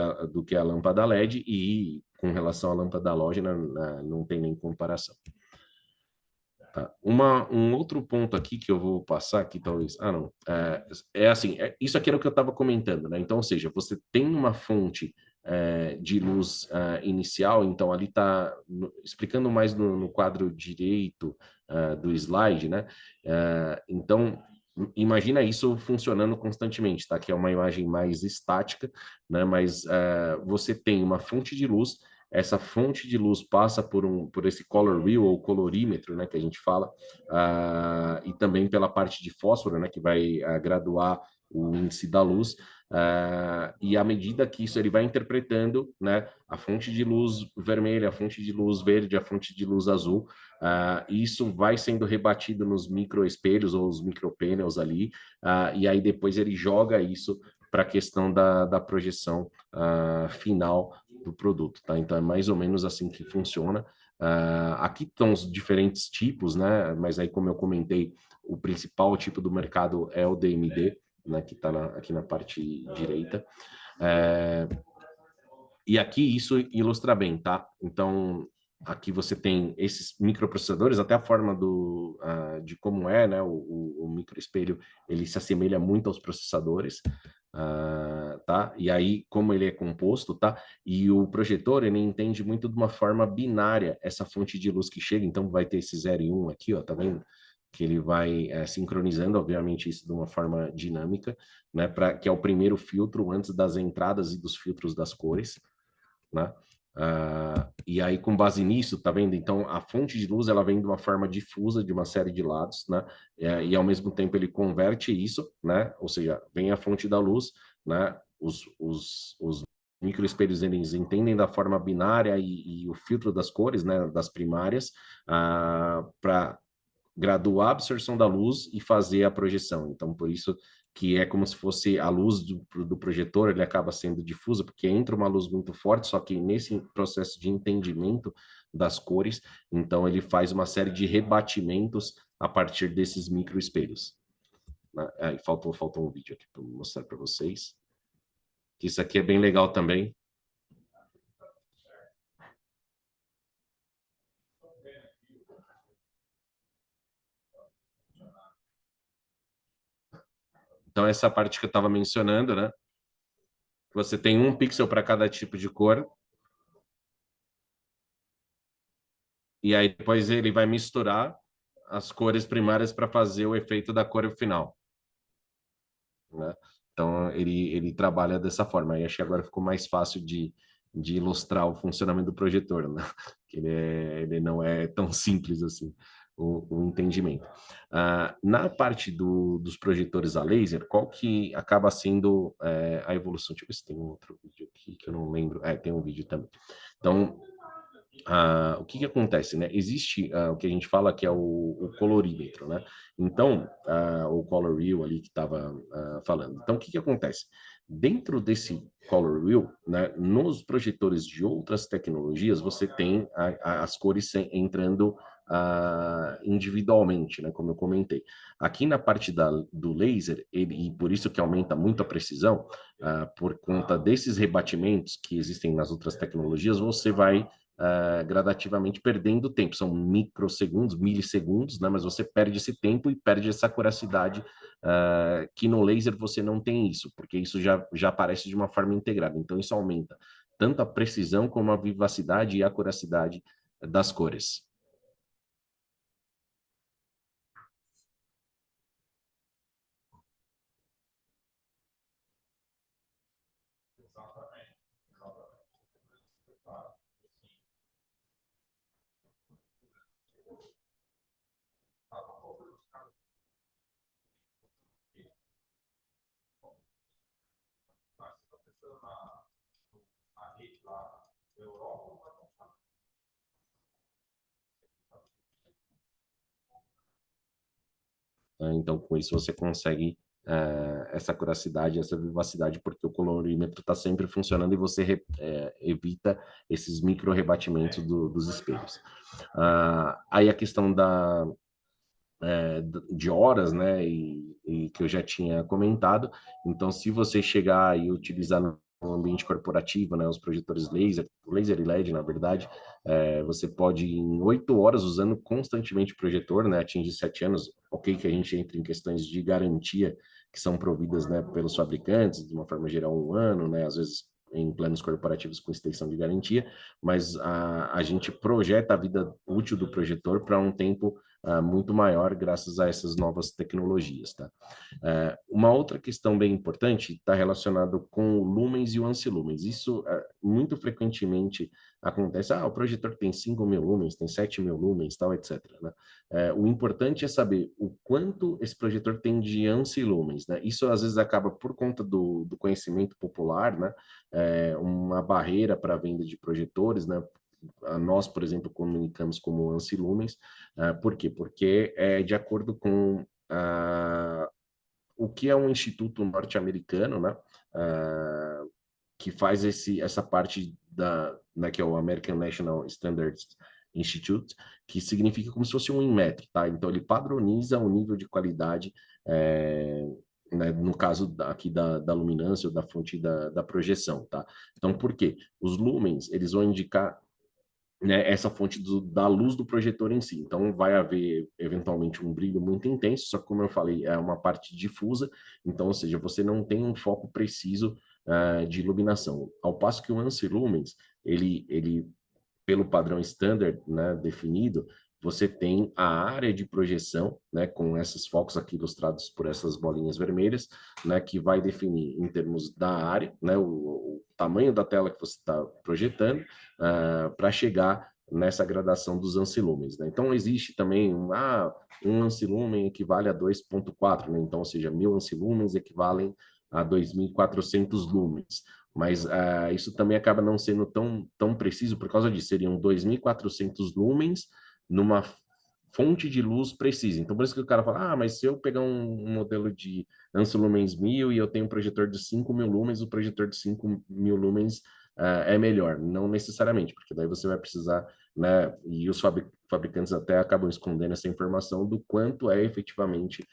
a lâmpada LED, e com relação à lâmpada halógena não tem nem comparação. Tá. Um outro ponto aqui que eu vou passar aqui, talvez. Não. Assim, isso aqui era o que eu estava comentando, né? Então, ou seja, você tem uma fonte de luz inicial, então ali está explicando mais no quadro direito do slide, né? Então, imagina isso funcionando constantemente, tá? Que é uma imagem mais estática, né? Mas você tem uma fonte de luz. Essa fonte de luz passa por esse color wheel ou colorímetro, né, que a gente fala, e também pela parte de fósforo, né, que vai graduar o índice da luz, e à medida que isso ele vai interpretando, né, a fonte de luz vermelha, a fonte de luz verde, a fonte de luz azul, isso vai sendo rebatido nos microespelhos ou os micropêneis ali, e aí depois ele joga isso para a questão da projeção final do produto, tá? Então é mais ou menos assim que funciona. Aqui estão os diferentes tipos, né? Mas aí, como eu comentei, o principal tipo do mercado é o DMD, né? Que está aqui na parte direita. E aqui isso ilustra bem, tá? Então, aqui você tem esses microprocessadores, até a forma de como é, né? O microespelho, ele se assemelha muito aos processadores. Tá? E aí, como ele é composto, tá? E o projetor, ele entende muito de uma forma binária essa fonte de luz que chega, então vai ter esse 0 e 1 aqui, ó, tá vendo? Que ele vai sincronizando, obviamente, isso de uma forma dinâmica, né? Que é o primeiro filtro antes das entradas e dos filtros das cores, né? E aí, com base nisso, tá vendo? Então, a fonte de luz, ela vem de uma forma difusa, de uma série de lados, né? E ao mesmo tempo, ele converte isso, né? Ou seja, vem a fonte da luz, né? Os microespelhos, eles entendem da forma binária e o filtro das cores, né? Das primárias, para graduar a absorção da luz e fazer a projeção. Então, por isso que é como se fosse a luz do projetor, ele acaba sendo difusa, porque entra uma luz muito forte, só que nesse processo de entendimento das cores, então ele faz uma série de rebatimentos a partir desses microespelhos. Aí faltou um vídeo aqui para mostrar para vocês. Isso aqui é bem legal também. Então, essa parte que eu estava mencionando, né? Você tem um pixel para cada tipo de cor. E aí depois ele vai misturar as cores primárias para fazer o efeito da cor final, né? Então, ele trabalha dessa forma. E acho que agora ficou mais fácil de ilustrar o funcionamento do projetor, né? Que ele não é tão simples assim, o entendimento. Na parte dos projetores a laser, qual que acaba sendo a evolução? Deixa eu ver se tem um outro vídeo aqui que eu não lembro. Tem um vídeo também. Então, o que acontece, né? Existe o que a gente fala que é o colorímetro, né? Então, o color wheel ali que estava falando. Então, o que acontece? Dentro desse color wheel, né, nos projetores de outras tecnologias, você tem as cores entrando individualmente, né? Como eu comentei. Aqui na parte do laser, e por isso que aumenta muito a precisão, por conta desses rebatimentos que existem nas outras tecnologias, você vai gradativamente perdendo tempo. São microsegundos, milissegundos, né? Mas você perde esse tempo e perde essa acuracidade, que no laser você não tem isso, porque isso já aparece de uma forma integrada. Então, isso aumenta tanto a precisão como a vivacidade e a acuracidade das cores. Então, com isso, você consegue essa acuracidade, essa vivacidade, porque o colorímetro está sempre funcionando e você evita esses micro rebatimentos dos espelhos. Aí a questão de horas, né, e que eu já tinha comentado. Então, se você chegar e utilizar no ambiente corporativo, né, os projetores laser e LED, na verdade, você pode, em 8 horas, usando constantemente o projetor, né, atingir 7 anos, ok, que a gente entra em questões de garantia que são providas, né, pelos fabricantes, de uma forma geral, 1 ano, né, às vezes em planos corporativos com extensão de garantia, mas a gente projeta a vida útil do projetor para um tempo muito maior graças a essas novas tecnologias, tá? Uma outra questão bem importante está relacionado com o lumens e o ansilumens. Isso muito frequentemente acontece. O projetor tem 5.000 lumens, tem 7.000 lumens, tal, etc. Né? O importante é saber o quanto esse projetor tem de ansilumens, né? Isso às vezes acaba por conta do conhecimento popular, né? Uma barreira para a venda de projetores, né? Nós, por exemplo, comunicamos como ansilumens. Por quê? Porque é de acordo com o que é um instituto norte-americano, né? Que faz essa parte né, que é o American National Standards Institute, que significa como se fosse um Inmetro, tá? Então, ele padroniza o nível de qualidade, né, no caso aqui da luminância ou da fonte da projeção, tá? Então, por quê? Os lumens, eles vão indicar, né, essa fonte da luz do projetor em si. Então, vai haver, eventualmente, um brilho muito intenso, só que, como eu falei, é uma parte difusa, então, ou seja, você não tem um foco preciso de iluminação. Ao passo que o ANSI Lumens, ele pelo padrão standard, né, definido, você tem a área de projeção, né, com esses focos aqui ilustrados por essas bolinhas vermelhas, né, que vai definir em termos da área, né, o tamanho da tela que você está projetando, para chegar nessa gradação dos ancilumens, né? Então, existe também um ancilumen equivale a 2,4, né? Então, ou seja, 1.000 ancilumens equivalem a 2.400 lumens. Mas isso também acaba não sendo tão preciso por causa disso. Seriam 2.400 lumens numa fonte de luz precisa. Então, por isso que o cara fala, mas se eu pegar um modelo de ancilumens 1.000 e eu tenho um projetor de 5.000 lumens, o projetor de 5.000 lumens é melhor. Não necessariamente, porque daí você vai precisar, né, e os fabricantes até acabam escondendo essa informação do quanto é efetivamente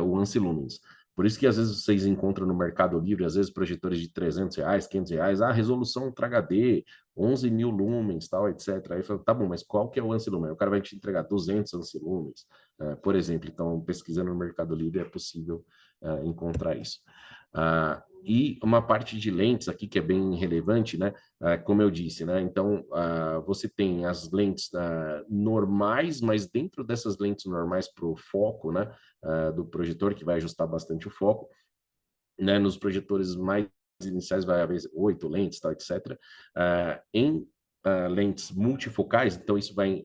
o ancilumens. Por isso que às vezes vocês encontram no Mercado Livre, às vezes projetores de R$300, R$500, resolução Ultra HD, 11.000 lumens, tal, etc. Aí fala, tá bom, mas qual que é o ancilumen? O cara vai te entregar 200 ancilumens, por exemplo. Então, pesquisando no Mercado Livre é possível encontrar isso. E uma parte de lentes aqui que é bem relevante, né? Como eu disse, né? Então, você tem as lentes normais, mas dentro dessas lentes normais para o foco, né? Do projetor, que vai ajustar bastante o foco, né? Nos projetores mais iniciais vai haver 8 lentes, tal, etc. Em lentes multifocais, então isso vai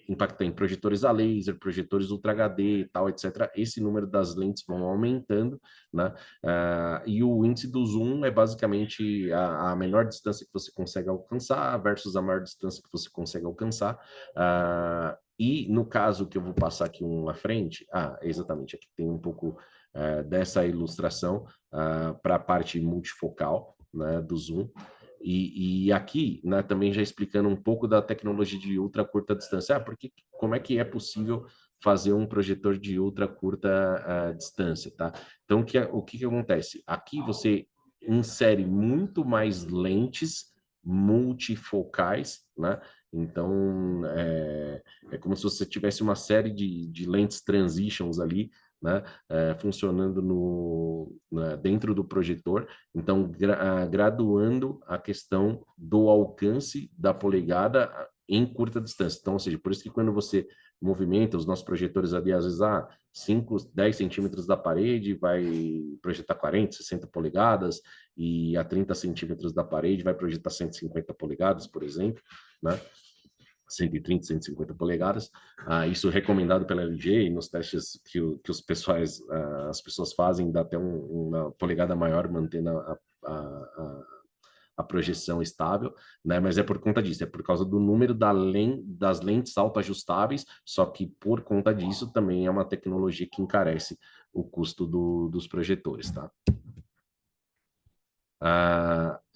impactar em projetores a laser, projetores Ultra HD, tal, etc. Esse número das lentes vão aumentando, né? E o índice do zoom é basicamente a menor distância que você consegue alcançar versus a maior distância que você consegue alcançar. E no caso que eu vou passar aqui um à frente, exatamente, aqui tem um pouco dessa ilustração para a parte multifocal, né, do zoom. E aqui, né, também já explicando um pouco da tecnologia de ultra curta distância. Como é que é possível fazer um projetor de ultra curta distância, tá? Então, o que acontece? Aqui você insere muito mais lentes multifocais, né? Então, é como se você tivesse uma série de lentes transitions ali, né, funcionando dentro do projetor, então graduando a questão do alcance da polegada em curta distância. Então, ou seja, por isso que quando você movimenta os nossos projetores ali, às vezes, 5, 10 centímetros da parede vai projetar 40, 60 polegadas, e a 30 centímetros da parede vai projetar 150 polegadas, por exemplo, né? 130, 150 polegadas, isso recomendado pela LG, e nos testes que as pessoas fazem, dá até uma polegada maior, mantendo a projeção estável, né? Mas é por conta disso, é por causa do número das lentes autoajustáveis, só que por conta disso também é uma tecnologia que encarece o custo dos projetores, tá?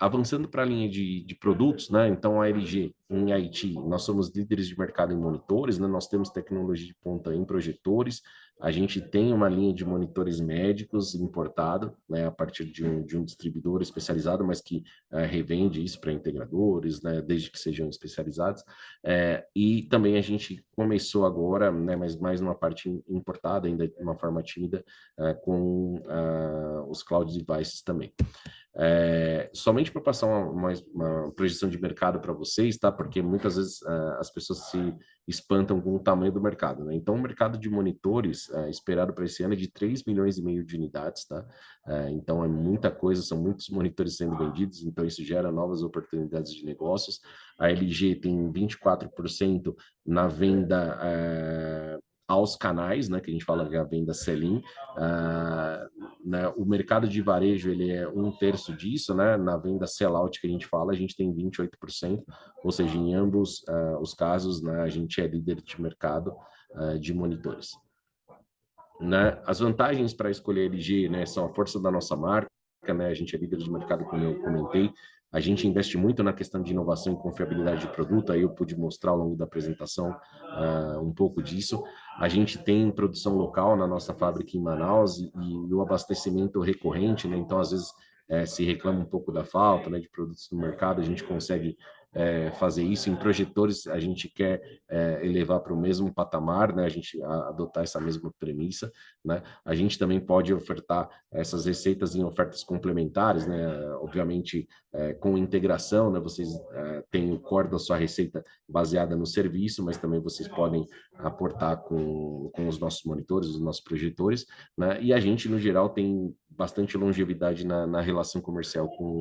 Avançando para a linha de produtos, né? Então, a LG em Haiti, nós somos líderes de mercado em monitores, né? Nós temos tecnologia de ponta em projetores, a gente tem uma linha de monitores médicos importado, né? A partir de um distribuidor especializado, mas que revende isso para integradores, né? Desde que sejam especializados. E também a gente começou agora, né? Mas mais numa parte importada, ainda de uma forma tímida, com os cloud devices também. Somente para passar uma projeção de mercado para vocês, tá? Porque muitas vezes as pessoas se espantam com o tamanho do mercado, né? Então, o mercado de monitores esperado para esse ano é de 3,5 milhões de unidades, tá? Então, é muita coisa, são muitos monitores sendo vendidos, então isso gera novas oportunidades de negócios. A LG tem 24% na venda aos canais, né? Que a gente fala que é a venda sell-in. Né, o mercado de varejo ele é 1/3 disso, né? Na venda sell-out que a gente fala, a gente tem 28%, ou seja, em ambos os casos, né, a gente é líder de mercado de monitores. Né? As vantagens para escolher LG, né, são a força da nossa marca, né? A gente é líder de mercado, como eu comentei. A gente investe muito na questão de inovação e confiabilidade de produto, aí eu pude mostrar ao longo da apresentação um pouco disso. A gente tem produção local na nossa fábrica em Manaus e o abastecimento recorrente, né? Então, às vezes, se reclama um pouco da falta, né, de produtos no mercado, a gente consegue fazer isso. Em projetores, a gente quer elevar para o mesmo patamar, né? A gente adotar essa mesma premissa, né? A gente também pode ofertar essas receitas em ofertas complementares, né? Obviamente, com integração, né? Vocês têm o core da sua receita baseada no serviço, mas também vocês podem aportar com os nossos monitores, os nossos projetores, né? E a gente, no geral, tem bastante longevidade na relação comercial com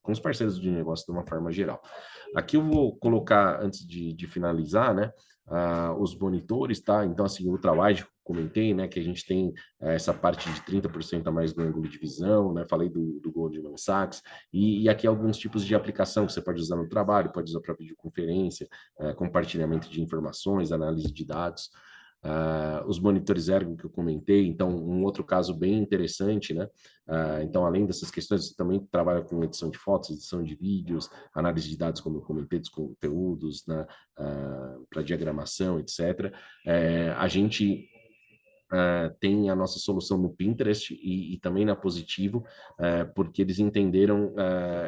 com os parceiros de negócio de uma forma geral. Aqui eu vou colocar, antes de finalizar, né, os monitores, tá? Então, assim, o ultrawide, comentei, né, que a gente tem essa parte de 30% a mais no ângulo de visão, né? Falei do Goldman Sachs, e aqui alguns tipos de aplicação que você pode usar no trabalho, pode usar para videoconferência, compartilhamento de informações, análise de dados. Os monitores Ergo que eu comentei, então um outro caso bem interessante, né? Então, além dessas questões, você também trabalha com edição de fotos, edição de vídeos, análise de dados, como eu comentei, dos conteúdos, né? Para diagramação, etc. A gente tem a nossa solução no Pinterest e também na Positivo, porque eles entenderam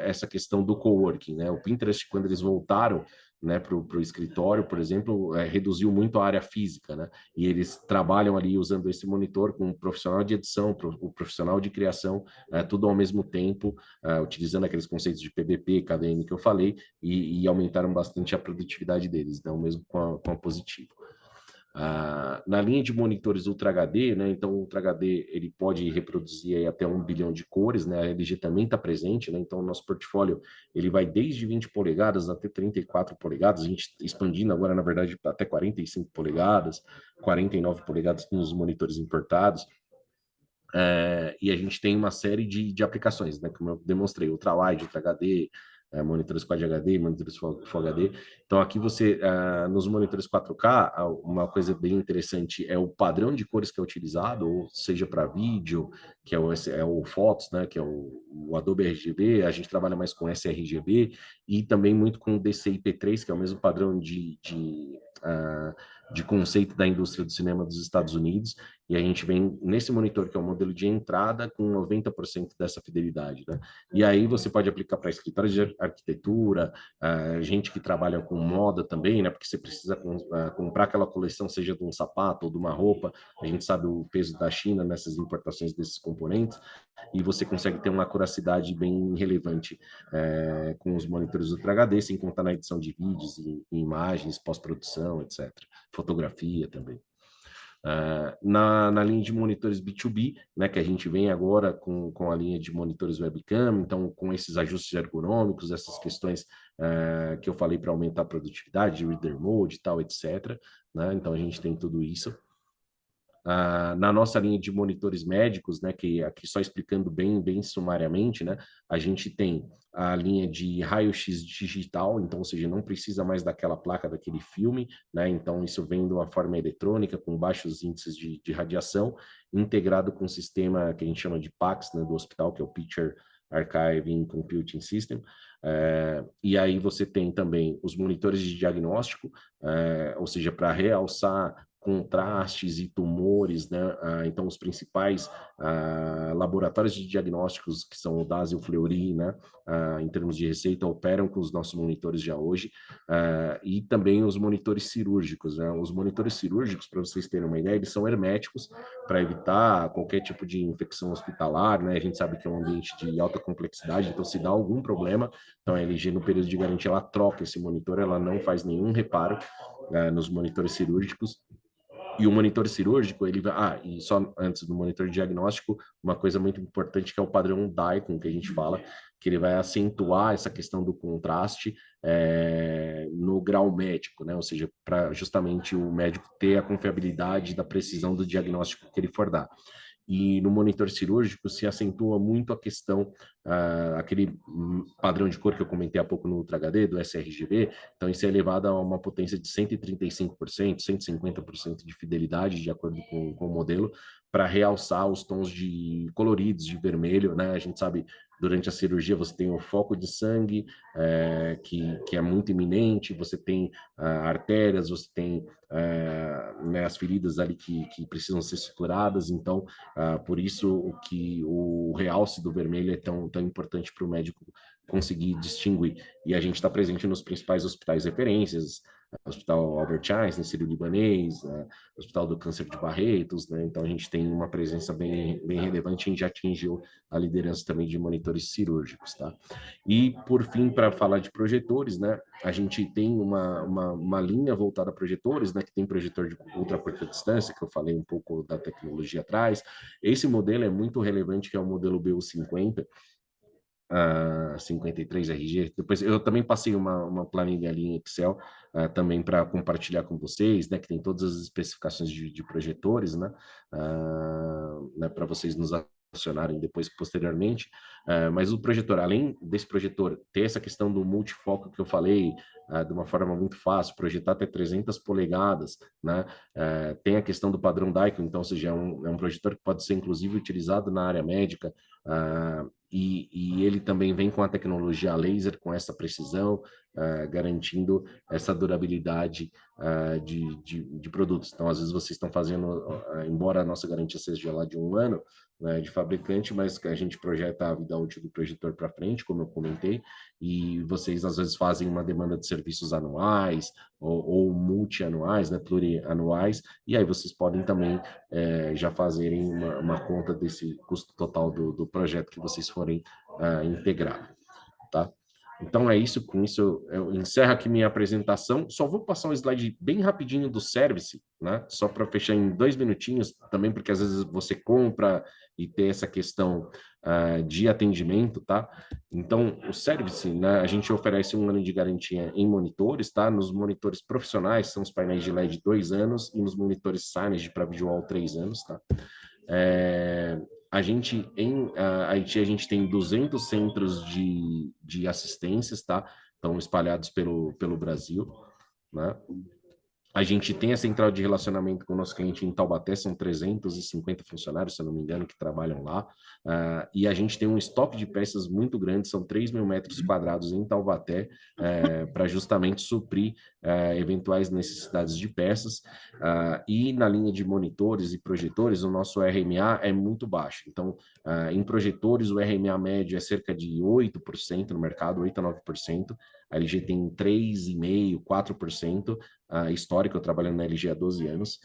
essa questão do coworking, né? O Pinterest, quando eles voltaram, né, para o escritório, por exemplo, reduziu muito a área física, né? E eles trabalham ali usando esse monitor com o profissional de edição, o profissional de criação, tudo ao mesmo tempo, utilizando aqueles conceitos de PBP, KDM que eu falei, e aumentaram bastante a produtividade deles, né? O mesmo com a Positivo. Na linha de monitores Ultra HD, né, então o Ultra HD ele pode reproduzir aí até 1 bilhão de cores, né, a LG também está presente, né, então o nosso portfólio ele vai desde 20 polegadas até 34 polegadas, a gente expandindo agora, na verdade, até 45 polegadas, 49 polegadas nos monitores importados, e a gente tem uma série de aplicações, né, como eu demonstrei, Ultrawide, Ultra HD, monitores Quad HD, monitores Full HD. Então, aqui você, nos monitores 4K, uma coisa bem interessante é o padrão de cores que é utilizado, ou seja, para vídeo, que é o Fotos, né, que é o Adobe RGB, a gente trabalha mais com sRGB, e também muito com DCI-P3, que é o mesmo padrão de conceito da indústria do cinema dos Estados Unidos, e a gente vem nesse monitor, que é o modelo de entrada, com 90% dessa fidelidade, né? E aí você pode aplicar para escritórios de arquitetura, gente que trabalha com moda também, né? Porque você precisa comprar aquela coleção, seja de um sapato ou de uma roupa, a gente sabe o peso da China nessas importações desses componentes, e você consegue ter uma acuracidade bem relevante com os monitores Ultra HD, sem contar na edição de vídeos e imagens, pós-produção, etc. Fotografia também. Na linha de monitores B2B, né, que a gente vem agora com a linha de monitores webcam, então com esses ajustes ergonômicos, essas questões que eu falei para aumentar a produtividade, reader mode e tal, etc. Né? Então a gente tem tudo isso. Na nossa linha de monitores médicos, né, que aqui só explicando bem sumariamente, né, a gente tem a linha de raio-x digital, então, ou seja, não precisa mais daquela placa, daquele filme, né, então isso vem de uma forma eletrônica, com baixos índices de radiação, integrado com um sistema que a gente chama de PACS, né, do hospital, que é o Picture Archiving Computing System, e aí você tem também os monitores de diagnóstico, ou seja, para realçar contrastes e tumores, né? Então, os principais laboratórios de diagnósticos, que são o DAS e o Fleury, né? Em termos de receita, operam com os nossos monitores já hoje, e também os monitores cirúrgicos, né? Os monitores cirúrgicos, para vocês terem uma ideia, eles são herméticos para evitar qualquer tipo de infecção hospitalar, né? A gente sabe que é um ambiente de alta complexidade, então se dá algum problema, então a LG no período de garantia ela troca esse monitor, ela não faz nenhum reparo nos monitores cirúrgicos. E o monitor cirúrgico, ele vai... e só antes do monitor diagnóstico, uma coisa muito importante que é o padrão DICOM, que a gente fala, que ele vai acentuar essa questão do contraste no grau médico, né? Ou seja, para justamente o médico ter a confiabilidade da precisão do diagnóstico que ele for dar. E no monitor cirúrgico se acentua muito a questão, aquele padrão de cor que eu comentei há pouco no Ultra HD, do sRGB, então isso é elevado a uma potência de 135%, 150% de fidelidade, de acordo com o modelo, para realçar os tons de coloridos, de vermelho, né? A gente sabe, durante a cirurgia você tem o foco de sangue, que é muito iminente, você tem artérias, você tem né, as feridas ali que precisam ser suturadas, então por isso o realce do vermelho é tão importante para o médico conseguir distinguir. E a gente está presente nos principais hospitais referências, Hospital Albert Einstein, Sírio-Libanês, Hospital do Câncer de Barretos, né? Então a gente tem uma presença bem relevante, a gente já atingiu a liderança também de monitores cirúrgicos, tá? E por fim, para falar de projetores, né? A gente tem uma linha voltada a projetores, né? Que tem projetor de ultra curta distância, que eu falei um pouco da tecnologia atrás. Esse modelo é muito relevante, que é o modelo BU50, 53RG. Depois eu também passei uma planilha ali em Excel também para compartilhar com vocês, né, que tem todas as especificações de projetores, né, né, para vocês nos acionarem depois, posteriormente. Mas o projetor, além desse projetor ter essa questão do multifoco que eu falei, de uma forma muito fácil, projetar até 300 polegadas, né? Tem a questão do padrão Daikin, então, ou seja, é um projetor que pode ser, inclusive, utilizado na área médica, e ele também vem com a tecnologia laser, com essa precisão, garantindo essa durabilidade de produtos. Então, às vezes vocês estão fazendo, embora a nossa garantia seja lá de 1 ano, né, de fabricante, mas a gente projeta a vida útil do projetor para frente, como eu comentei, e vocês às vezes fazem uma demanda de serviços anuais ou multianuais, né, plurianuais, e aí vocês podem também já fazerem uma conta desse custo total do projeto que vocês forem integrar, tá? Então é isso, com isso eu encerro aqui minha apresentação. Só vou passar um slide bem rapidinho do service, né? Só para fechar em 2 minutinhos, também porque às vezes você compra e tem essa questão de atendimento, tá? Então, o service, né? A gente oferece 1 ano de garantia em monitores, tá? Nos monitores profissionais, são os painéis de LED 2 anos, e nos monitores Signage para visual 3 anos, tá? A gente, em Haiti, a gente tem 200 centros de assistências, tá? Estão espalhados pelo Brasil, né? A gente tem a central de relacionamento com o nosso cliente em Taubaté, são 350 funcionários, se eu não me engano, que trabalham lá. E a gente tem um estoque de peças muito grande, são 3.000 metros quadrados em Taubaté, para justamente suprir eventuais necessidades de peças. E na linha de monitores e projetores, o nosso RMA é muito baixo. Então, em projetores, o RMA médio é cerca de 8% no mercado, 8 a 9%. A LG tem 3,5%, 4%. Histórico, eu trabalho na LG há 12 anos,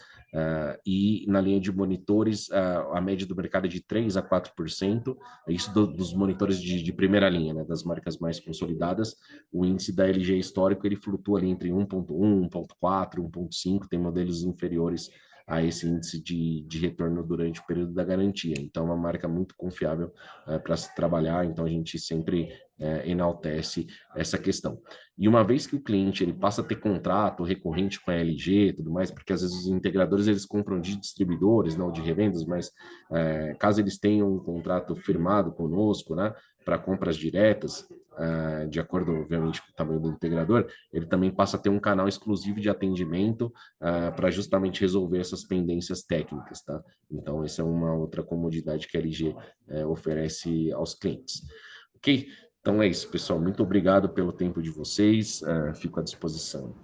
e na linha de monitores, a média do mercado é de 3 a 4%, isso dos monitores de primeira linha, né, das marcas mais consolidadas. O índice da LG histórico, ele flutua ali entre 1,1, 1,4, 1,5, tem modelos inferiores a esse índice de retorno durante o período da garantia. Então, é uma marca muito confiável para se trabalhar, então a gente sempre enaltece essa questão. E uma vez que o cliente ele passa a ter contrato recorrente com a LG e tudo mais, porque às vezes os integradores eles compram de distribuidores, não de revendas, mas caso eles tenham um contrato firmado conosco, né, para compras diretas, de acordo, obviamente, com o tamanho do integrador, ele também passa a ter um canal exclusivo de atendimento para justamente resolver essas pendências técnicas, tá? Então, essa é uma outra comodidade que a LG oferece aos clientes. Ok? Então é isso, pessoal. Muito obrigado pelo tempo de vocês. Fico à disposição.